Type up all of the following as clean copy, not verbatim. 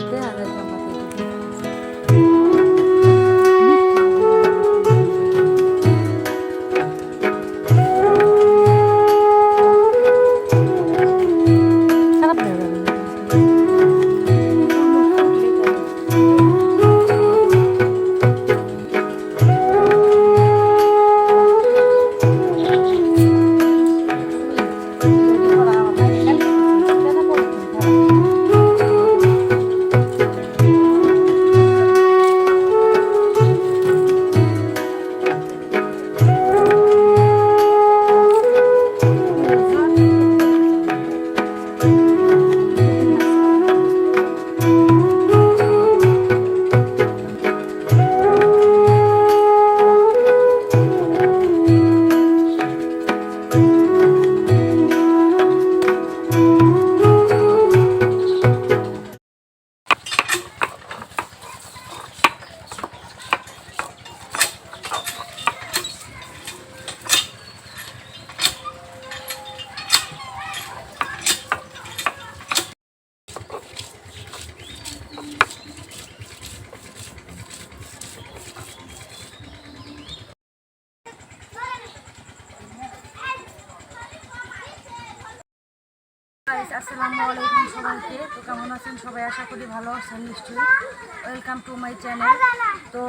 মধ্যে আর জামাতে খারাপ লাগে আসসালামু আলাইকুম সবাইকে। তো কেমন আছেন সবাই? আশা করি ভালো আছেন নিশ্চয়ই। Welcome to my channel. তো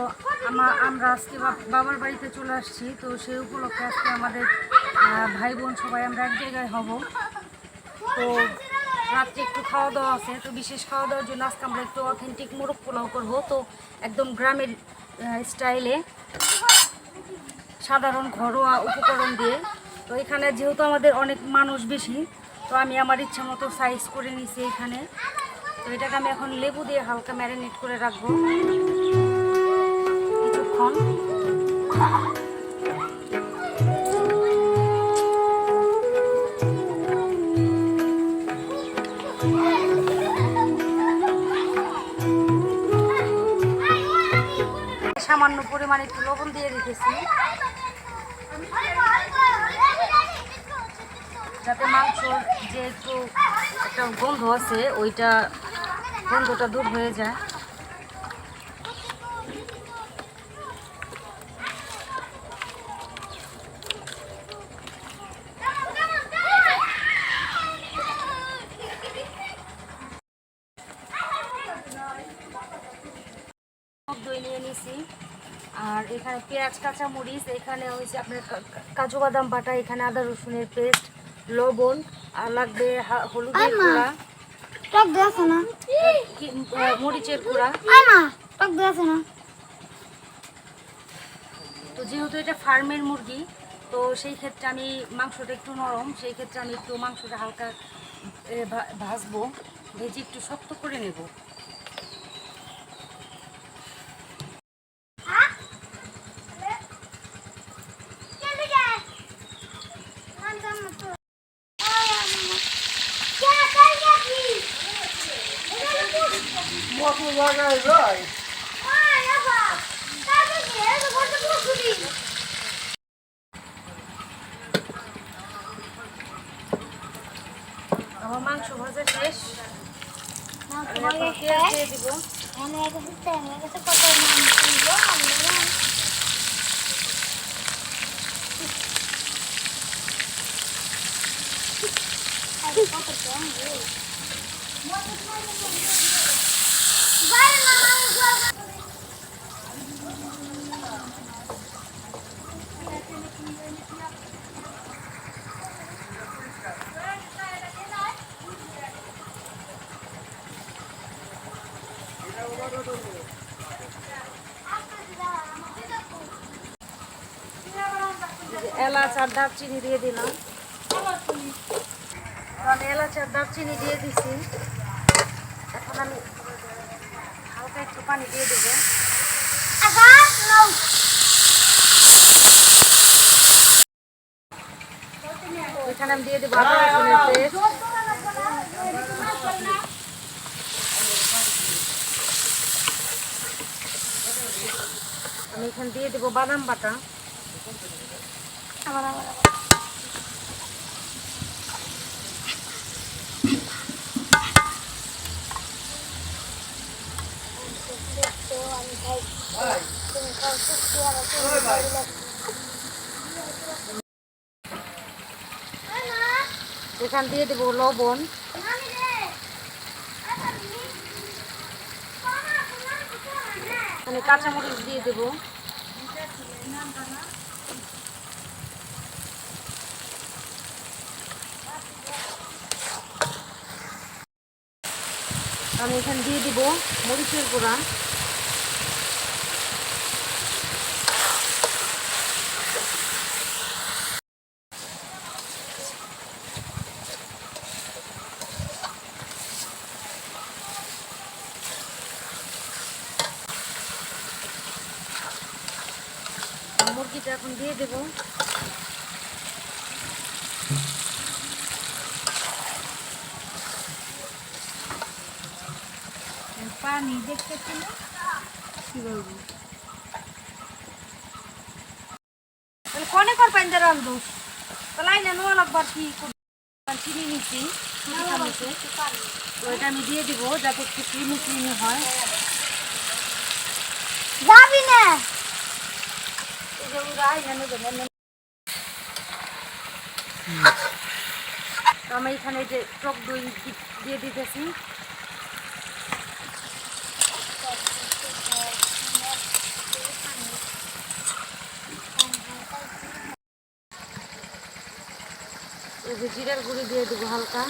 আমরা আজকে বাবার বাড়িতে চলে আসছি। তো সেই উপলক্ষে আজকে আমাদের ভাই বোন সবাই আমরা এক জায়গায় হব। তো রাত্রে একটু খাওয়া দাওয়া আছে। তো বিশেষ খাওয়া দাওয়ার জন্য আজকে আমরা একটু অথেন্টিক মোরগ পোলাও করবো। তো একদম গ্রামের স্টাইলে সাধারণ ঘরোয়া উপকরণ দিয়ে। তো এখানে যেহেতু আমাদের অনেক মানুষ বেশি, তো আমি আমার ইচ্ছা মতো সাইজ করে নিছি এখানে। তো এটাকে আমি এখন লেবু দিয়ে হালকা ম্যারিনেট করে রাখবো কিছুক্ষণ। সামান্য পরিমাণে একটু লবণ দিয়ে রেখেছি যাতে মাংসর যে একটু একটা গন্ধ আছে ওইটা গন্ধটা দূর হয়ে যায়। দই নিয়ে নিছি আর এখানে পেঁয়াজ কাঁচা মরিচ, এখানে হয়েছে আপনার কাজু বাদাম বাটা, এখানে আদা রসুনের পেস্ট, লবণ আর লাগবে হলুদের গুঁড়া, মরিচের গুঁড়া। তো যেহেতু এটা ফার্মের মুরগি, তো সেই ক্ষেত্রে আমি মাংসটা একটু নরম, সেই ক্ষেত্রে আমি একটু মাংসটা হালকা ভাজবো, ভেজে একটু শক্ত করে নেব। আমার মাংস ভাজা শেষ, দিয়ে দিব। এলাচ আর দারচিনি দিয়ে দিলাম। আমি এলাচ আর দারচিনি দিয়ে দিছি। এখন আমি হালকা একটু পানি দিয়ে দেবো। এখানে আমি দিয়ে দেবো আদা রসুনের পেস্ট, আমি এখানে দিয়ে দেবো বাদাম বাটা, এখান দিয়ে দেবো লবণ, মানে কাঁচামরিচ দিয়ে দেবো, আমি এখানে দিয়ে দিব মরিচের গুঁড়া, মুরগিটা এখন দিয়ে দেব। পানি দেখতেছিল কি বলবো কনে কর পাইন রাখ দোষ তো লাইনে নোয়া লাগবার কি চিনি নিচ্ছি তো এটা আমি দিয়ে দিব যাতে একটু ক্রিমি ক্রিমি হয়। যাবি না আমি এখানে যে টক দই দিয়ে দিতেছি, এই যে জিরার গুঁড়ি দিয়ে দেবো হালকা,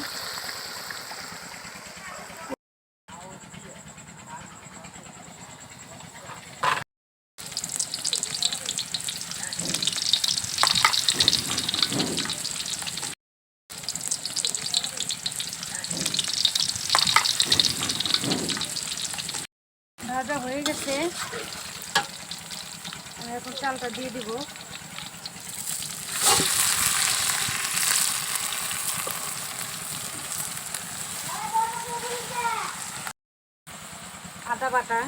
ভাজা হয়ে গেছে। আমি এখন চালটা দিয়ে দিব, আদা বাটা,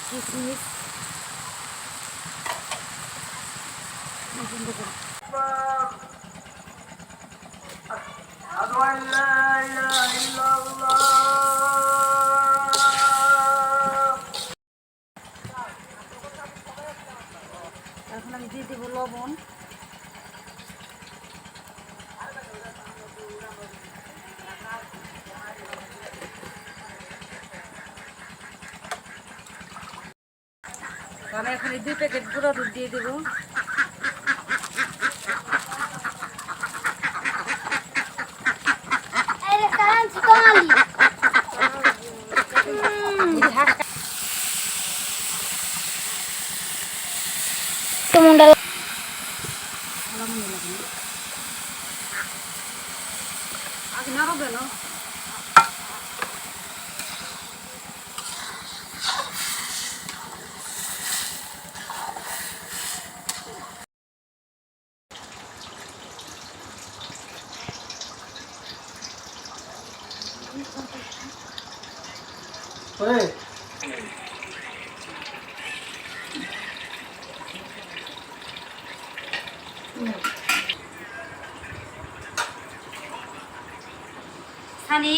কিশমিশ, এখন আমি দিয়ে দেবো লবণ, আমি এখন এই 2 প্যাকেট গুঁড়া দুধ দিয়ে দেবো, আগে নাড়াবে না হানি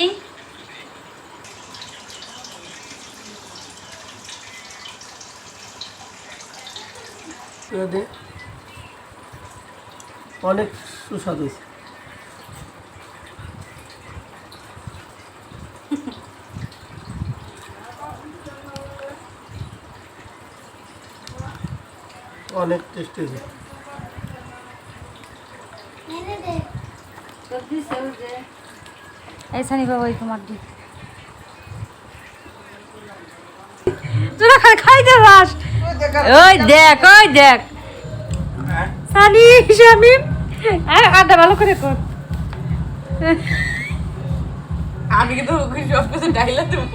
অনেক সুস্বাদু হয়েছে। অনেক টেস্টি হয়েছে। এই সানি বাবা তোমার দিক তোরা খাইতে পাস, ওই দেখ সানি শামিম আদা ভালো করে কর। আমি কিন্তু সব কিছু ডাইলা দেবো।